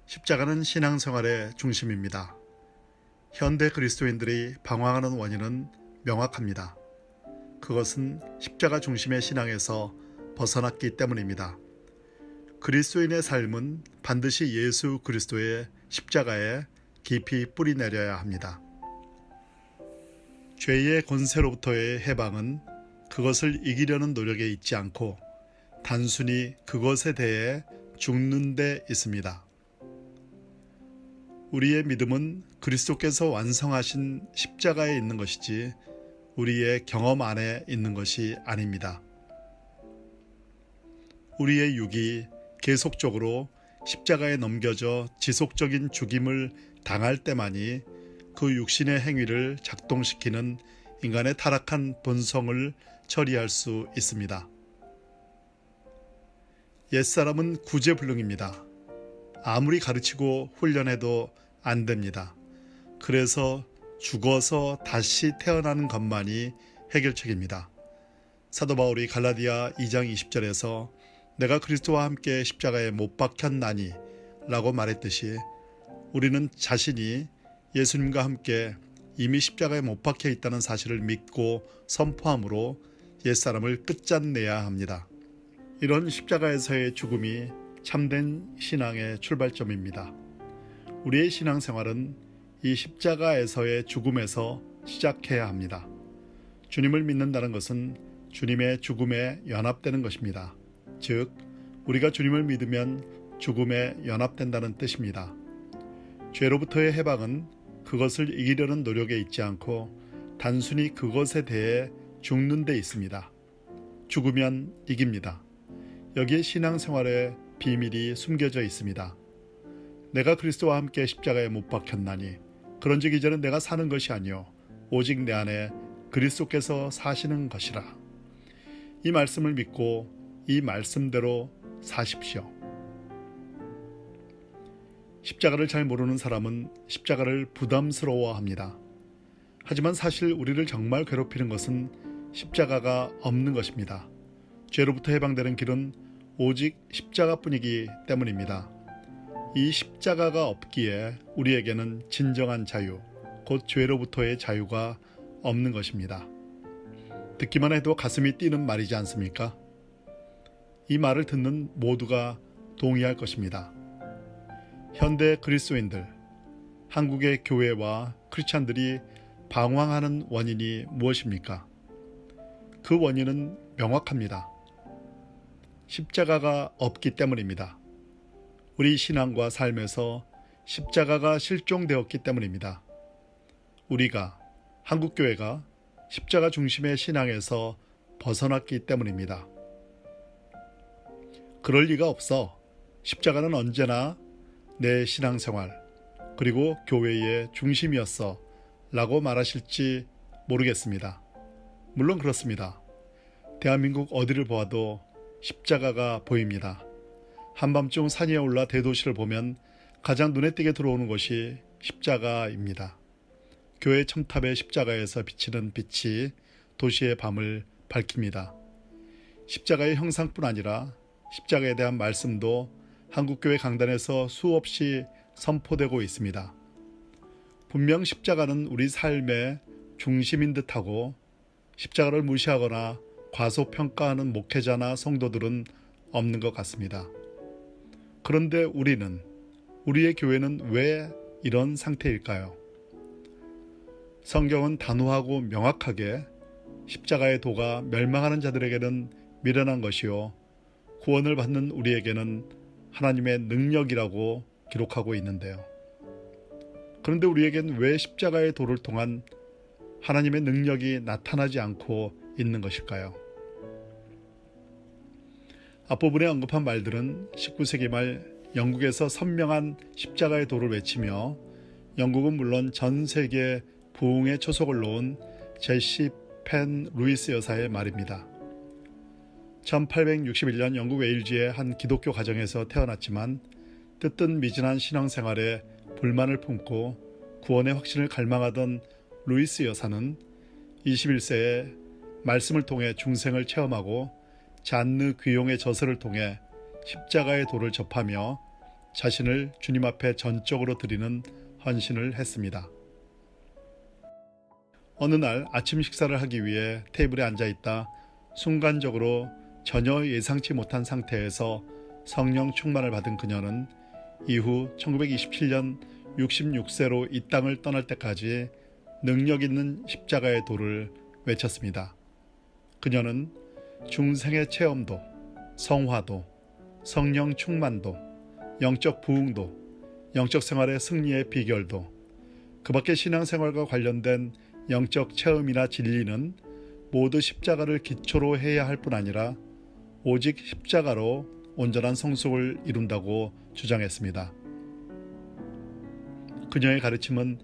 십자가는 신앙생활의 중심입니다. 현대 그리스도인들이 방황하는 원인은 명확합니다. 그것은 십자가 중심의 신앙에서 벗어났기 때문입니다. 그리스도인의 삶은 반드시 예수 그리스도의 십자가에 깊이 뿌리내려야 합니다. 죄의 권세로부터의 해방은 그것을 이기려는 노력에 있지 않고 단순히 그것에 대해 죽는 데 있습니다. 우리의 믿음은 그리스도께서 완성하신 십자가에 있는 것이지 우리의 경험 안에 있는 것이 아닙니다. 우리의 육이 계속적으로 십자가에 넘겨져 지속적인 죽임을 당할 때만이 그 육신의 행위를 작동시키는 인간의 타락한 본성을 처리할 수 있습니다. 옛사람은 구제불능입니다. 아무리 가르치고 훈련해도 안 됩니다. 그래서 죽어서 다시 태어나는 것만이 해결책입니다. 사도 바울이 갈라디아 2장 20절에서 내가 그리스도와 함께 십자가에 못 박혔나니 라고 말했듯이 우리는 자신이 예수님과 함께 이미 십자가에 못 박혀 있다는 사실을 믿고 선포함으로 옛사람을 끝장내야 합니다. 이런 십자가에서의 죽음이 참된 신앙의 출발점입니다. 우리의 신앙생활은 이 십자가에서의 죽음에서 시작해야 합니다. 주님을 믿는다는 것은 주님의 죽음에 연합되는 것입니다. 즉, 우리가 주님을 믿으면 죽음에 연합된다는 뜻입니다. 죄로부터의 해방은 그것을 이기려는 노력에 있지 않고 단순히 그것에 대해 죽는 데 있습니다. 죽으면 이깁니다. 여기에 신앙생활의 비밀이 숨겨져 있습니다. 내가 그리스도와 함께 십자가에 못 박혔나니 그런즉 이제는 내가 사는 것이 아니요 오직 내 안에 그리스도께서 사시는 것이라. 이 말씀을 믿고 이 말씀대로 사십시오. 십자가를 잘 모르는 사람은 십자가를 부담스러워합니다. 하지만 사실 우리를 정말 괴롭히는 것은 십자가가 없는 것입니다. 죄로부터 해방되는 길은 오직 십자가뿐이기 때문입니다. 이 십자가가 없기에 우리에게는 진정한 자유, 곧 죄로부터의 자유가 없는 것입니다. 듣기만 해도 가슴이 뛰는 말이지 않습니까? 이 말을 듣는 모두가 동의할 것입니다. 현대 그리스도인들, 한국의 교회와 크리스찬들이 방황하는 원인이 무엇입니까? 그 원인은 명확합니다. 십자가가 없기 때문입니다. 우리 신앙과 삶에서 십자가가 실종되었기 때문입니다. 우리가, 한국교회가 십자가 중심의 신앙에서 벗어났기 때문입니다. 그럴 리가 없어. 십자가는 언제나 내 신앙생활 그리고 교회의 중심이었어 라고 말하실지 모르겠습니다. 물론 그렇습니다. 대한민국 어디를 보아도 십자가가 보입니다. 한밤중 산 위에 올라 대도시를 보면 가장 눈에 띄게 들어오는 것이 십자가입니다. 교회 첨탑의 십자가에서 비치는 빛이 도시의 밤을 밝힙니다. 십자가의 형상뿐 아니라 십자가에 대한 말씀도 한국교회 강단에서 수없이 선포되고 있습니다. 분명 십자가는 우리 삶의 중심인 듯하고 십자가를 무시하거나 과소평가하는 목회자나 성도들은 없는 것 같습니다. 그런데 우리의 교회는 왜 이런 상태일까요? 성경은 단호하고 명확하게 십자가의 도가 멸망하는 자들에게는 미련한 것이요 구원을 받는 우리에게는 하나님의 능력이라고 기록하고 있는데요. 그런데 우리에겐 왜 십자가의 도를 통한 하나님의 능력이 나타나지 않고 있는 것일까요? 앞부분에 언급한 말들은 19세기 말 영국에서 선명한 십자가의 도를 외치며 영국은 물론 전 세계 부흥의 초석을 놓은 제시 펜 루이스 여사의 말입니다. 1861년 영국 웨일즈의 한 기독교 가정에서 태어났지만 뜨뜻미진한 신앙생활에 불만을 품고 구원의 확신을 갈망하던 루이스 여사는 21세에 말씀을 통해 중생을 체험하고 잔느 귀용의 저서를 통해 십자가의 도를 접하며 자신을 주님 앞에 전적으로 드리는 헌신을 했습니다. 어느 날 아침 식사를 하기 위해 테이블에 앉아 있다 순간적으로 전혀 예상치 못한 상태에서 성령 충만을 받은 그녀는 이후 1927년 66세로 이 땅을 떠날 때까지 능력 있는 십자가의 도를 외쳤습니다. 그녀는 중생의 체험도, 성화도, 성령 충만도, 영적 부흥도, 영적 생활의 승리의 비결도, 그 밖에 신앙생활과 관련된 영적 체험이나 진리는 모두 십자가를 기초로 해야 할 뿐 아니라 오직 십자가로 온전한 성숙을 이룬다고 주장했습니다. 그녀의 가르침은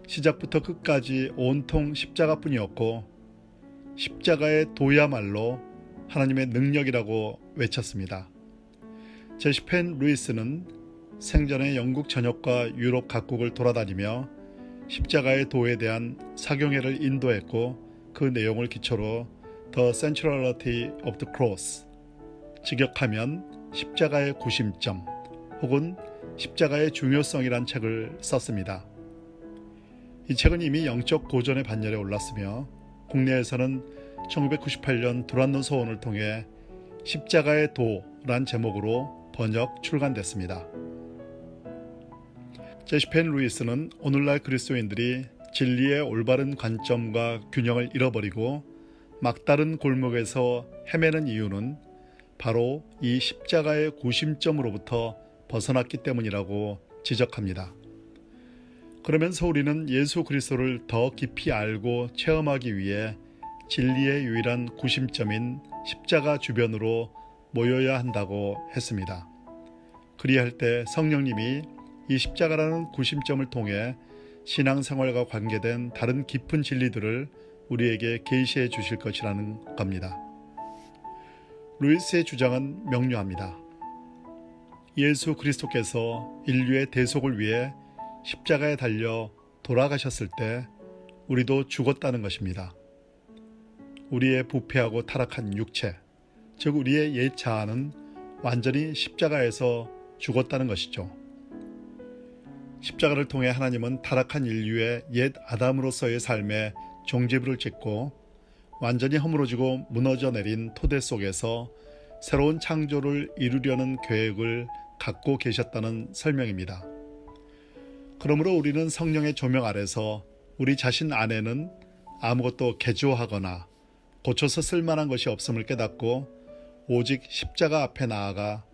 시작부터 끝까지 온통 십자가뿐이었고 십자가의 도야말로 하나님의 능력이라고 외쳤습니다. 제시펜 루이스는 생전에 영국 전역과 유럽 각국을 돌아다니며 십자가의 도에 대한 사경회를 인도했고 그 내용을 기초로 The Centrality of the Cross, 직역하면 십자가의 구심점 혹은 십자가의 중요성이란 책을 썼습니다. 이 책은 이미 영적 고전의 반열에 올랐으며 국내에서는 1998년 두란노 서원을 통해 십자가의 도란 제목으로 번역 출간됐습니다. 제시펜 루이스는 오늘날 그리스도인들이 진리의 올바른 관점과 균형을 잃어버리고 막다른 골목에서 헤매는 이유는 바로 이 십자가의 구심점으로부터 벗어났기 때문이라고 지적합니다. 그러면서 우리는 예수 그리스도를 더 깊이 알고 체험하기 위해 진리의 유일한 구심점인 십자가 주변으로 모여야 한다고 했습니다. 그리할 때 성령님이 이 십자가라는 구심점을 통해 신앙생활과 관계된 다른 깊은 진리들을 우리에게 계시해 주실 것이라는 겁니다. 루이스의 주장은 명료합니다. 예수 그리스도께서 인류의 대속을 위해 십자가에 달려 돌아가셨을 때 우리도 죽었다는 것입니다. 우리의 부패하고 타락한 육체, 즉 우리의 옛 자아는 완전히 십자가에서 죽었다는 것이죠. 십자가를 통해 하나님은 타락한 인류의 옛 아담으로서의 삶에 종지부를 찍고 완전히 허물어지고 무너져 내린 토대 속에서 새로운 창조를 이루려는 계획을 갖고 계셨다는 설명입니다. 그러므로 우리는 성령의 조명 아래서 우리 자신 안에는 아무것도 개조하거나 고쳐서 쓸만한 것이 없음을 깨닫고 오직 십자가 앞에 나아가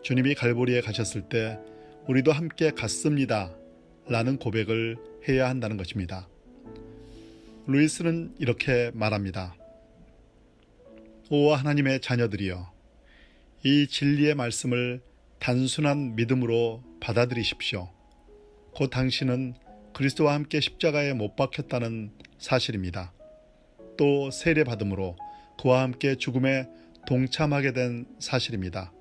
주님이 갈보리에 가셨을 때 우리도 함께 갔습니다 라는 고백을 해야 한다는 것입니다. 루이스는 이렇게 말합니다. 오 하나님의 자녀들이여, 이 진리의 말씀을 단순한 믿음으로 받아들이십시오. 곧 당신은 그리스도와 함께 십자가에 못 박혔다는 사실입니다. 또 세례받음으로 그와 함께 죽음에 동참하게 된 사실입니다.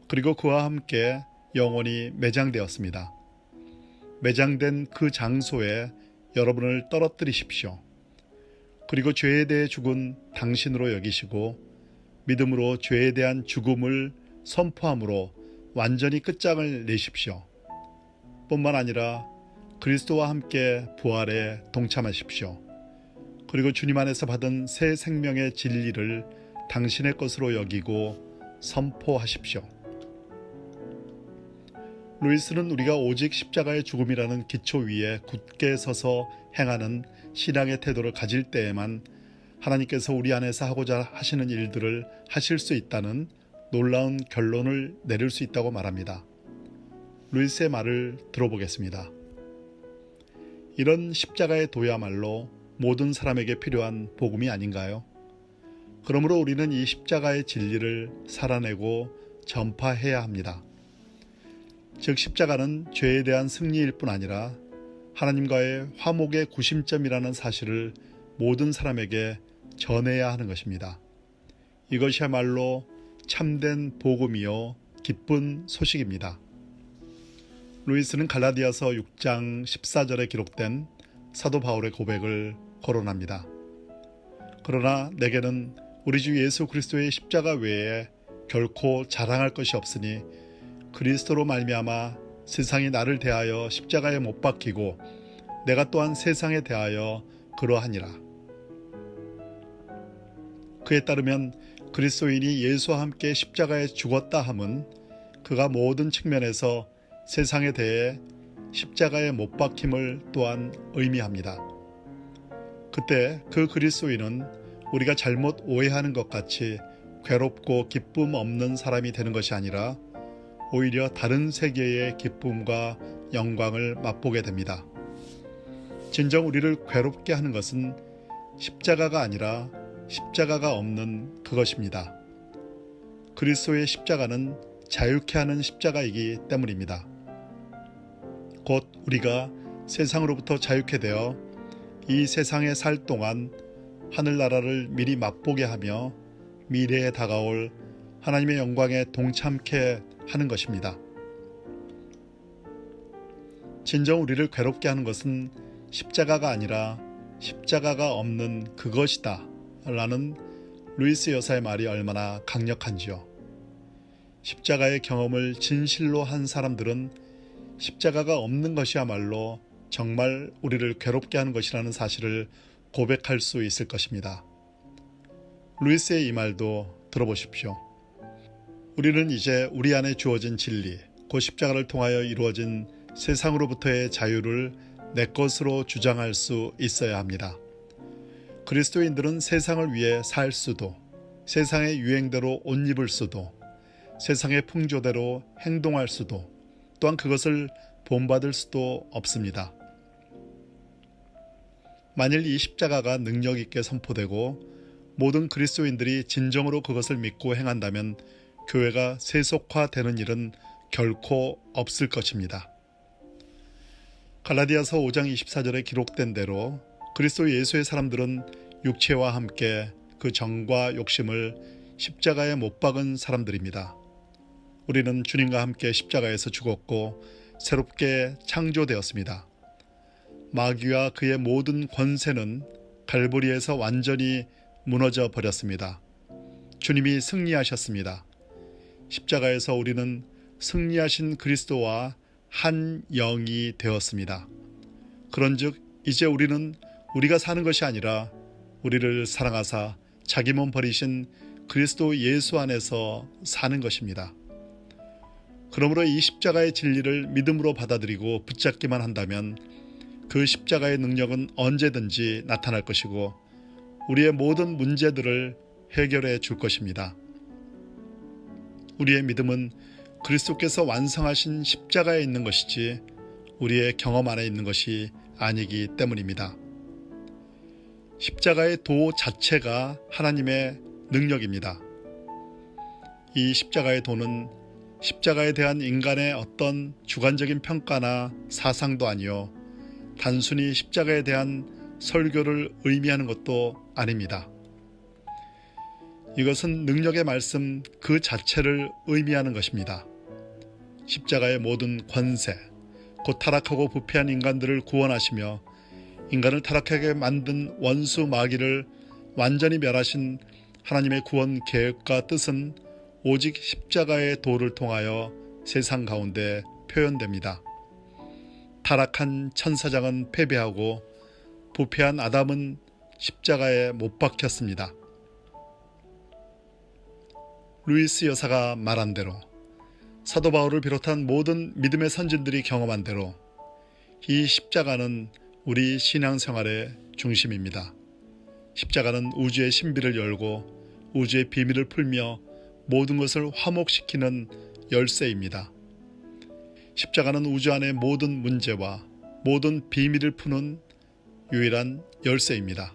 그리고 그와 함께 영원히 매장되었습니다. 매장된 그 장소에 여러분을 떨어뜨리십시오. 그리고 죄에 대해 죽은 당신으로 여기시고 믿음으로 죄에 대한 죽음을 선포함으로 완전히 끝장을 내십시오. 뿐만 아니라 그리스도와 함께 부활에 동참하십시오. 그리고 주님 안에서 받은 새 생명의 진리를 당신의 것으로 여기고 선포하십시오. 루이스는 우리가 오직 십자가의 죽음이라는 기초 위에 굳게 서서 행하는 신앙의 태도를 가질 때에만 하나님께서 우리 안에서 하고자 하시는 일들을 하실 수 있다는 놀라운 결론을 내릴 수 있다고 말합니다. 루이스의 말을 들어보겠습니다. 이런 십자가의 도야말로 모든 사람에게 필요한 복음이 아닌가요? 그러므로 우리는 이 십자가의 진리를 살아내고 전파해야 합니다. 즉 십자가는 죄에 대한 승리일 뿐 아니라 하나님과의 화목의 구심점이라는 사실을 모든 사람에게 전해야 하는 것입니다. 이것이야말로 참된 복음이요 기쁜 소식입니다. 루이스는 갈라디아서 6장 14절에 기록된 사도 바울의 고백을 거론합니다. 그러나 내게는 우리 주 예수 그리스도의 십자가 외에 결코 자랑할 것이 없으니 그리스도로 말미암아 세상이 나를 대하여 십자가에 못 박히고 내가 또한 세상에 대하여 그러하니라. 그에 따르면 그리스도인이 예수와 함께 십자가에 죽었다 함은 그가 모든 측면에서 세상에 대해 십자가에 못 박힘을 또한 의미합니다. 그때 그 그리스도인은 우리가 잘못 오해하는 것 같이 괴롭고 기쁨 없는 사람이 되는 것이 아니라 오히려 다른 세계의 기쁨과 영광을 맛보게 됩니다. 진정 우리를 괴롭게 하는 것은 십자가가 아니라 십자가가 없는 그것입니다. 그리스도의 십자가는 자유케 하는 십자가이기 때문입니다. 곧 우리가 세상으로부터 자유케 되어 이 세상에 살 동안 하늘나라를 미리 맛보게 하며 미래에 다가올 하나님의 영광에 동참케 하는 것입니다. 진정 우리를 괴롭게 하는 것은 십자가가 아니라 십자가가 없는 그것이다 라는 루이스 여사의 말이 얼마나 강력한지요. 십자가의 경험을 진실로 한 사람들은 십자가가 없는 것이야말로 정말 우리를 괴롭게 하는 것이라는 사실을 고백할 수 있을 것입니다. 루이스의 이 말도 들어보십시오. 우리는 이제 우리 안에 주어진 진리, 곧 십자가를 통하여 이루어진 세상으로부터의 자유를 내 것으로 주장할 수 있어야 합니다. 그리스도인들은 세상을 위해 살 수도, 세상의 유행대로 옷 입을 수도, 세상의 풍조대로 행동할 수도, 또한 그것을 본받을 수도 없습니다. 만일 이 십자가가 능력 있게 선포되고 모든 그리스도인들이 진정으로 그것을 믿고 행한다면 교회가 세속화되는 일은 결코 없을 것입니다. 갈라디아서 5장 24절에 기록된 대로 그리스도 예수의 사람들은 육체와 함께 그 정과 욕심을 십자가에 못 박은 사람들입니다. 우리는 주님과 함께 십자가에서 죽었고 새롭게 창조되었습니다. 마귀와 그의 모든 권세는 갈보리에서 완전히 무너져 버렸습니다. 주님이 승리하셨습니다. 십자가에서 우리는 승리하신 그리스도와 한 영이 되었습니다. 그런즉 이제 우리는 우리가 사는 것이 아니라 우리를 사랑하사 자기 몸 버리신 그리스도 예수 안에서 사는 것입니다. 그러므로 이 십자가의 진리를 믿음으로 받아들이고 붙잡기만 한다면 그 십자가의 능력은 언제든지 나타날 것이고 우리의 모든 문제들을 해결해 줄 것입니다. 우리의 믿음은 그리스도께서 완성하신 십자가에 있는 것이지 우리의 경험 안에 있는 것이 아니기 때문입니다. 십자가의 도 자체가 하나님의 능력입니다. 이 십자가의 도는 십자가에 대한 인간의 어떤 주관적인 평가나 사상도 아니요 단순히 십자가에 대한 설교를 의미하는 것도 아닙니다. 이것은 능력의 말씀 그 자체를 의미하는 것입니다. 십자가의 모든 권세, 곧 타락하고 부패한 인간들을 구원하시며 인간을 타락하게 만든 원수 마귀를 완전히 멸하신 하나님의 구원 계획과 뜻은 오직 십자가의 도를 통하여 세상 가운데 표현됩니다. 타락한 천사장은 패배하고 부패한 아담은 십자가에 못 박혔습니다. 루이스 여사가 말한 대로 사도 바울을 비롯한 모든 믿음의 선진들이 경험한 대로 이 십자가는 우리 신앙생활의 중심입니다. 십자가는 우주의 신비를 열고 우주의 비밀을 풀며 모든 것을 화목시키는 열쇠입니다. 십자가는 우주 안의 모든 문제와 모든 비밀을 푸는 유일한 열쇠입니다.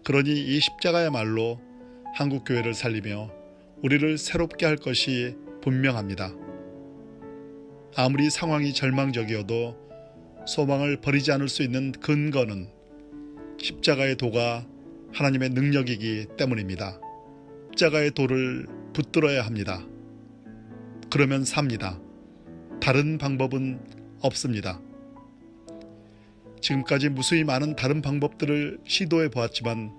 그러니 이 십자가야말로 한국교회를 살리며 우리를 새롭게 할 것이 분명합니다. 아무리 상황이 절망적이어도 소망을 버리지 않을 수 있는 근거는 십자가의 도가 하나님의 능력이기 때문입니다. 십자가의 도를 붙들어야 합니다. 그러면 삽니다. 다른 방법은 없습니다. 지금까지 무수히 많은 다른 방법들을 시도해 보았지만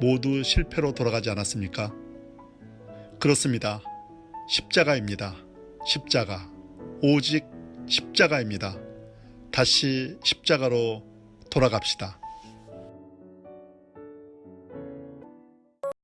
모두 실패로 돌아가지 않았습니까? 그렇습니다. 십자가입니다. 십자가, 오직 십자가입니다. 다시 십자가로 돌아갑시다.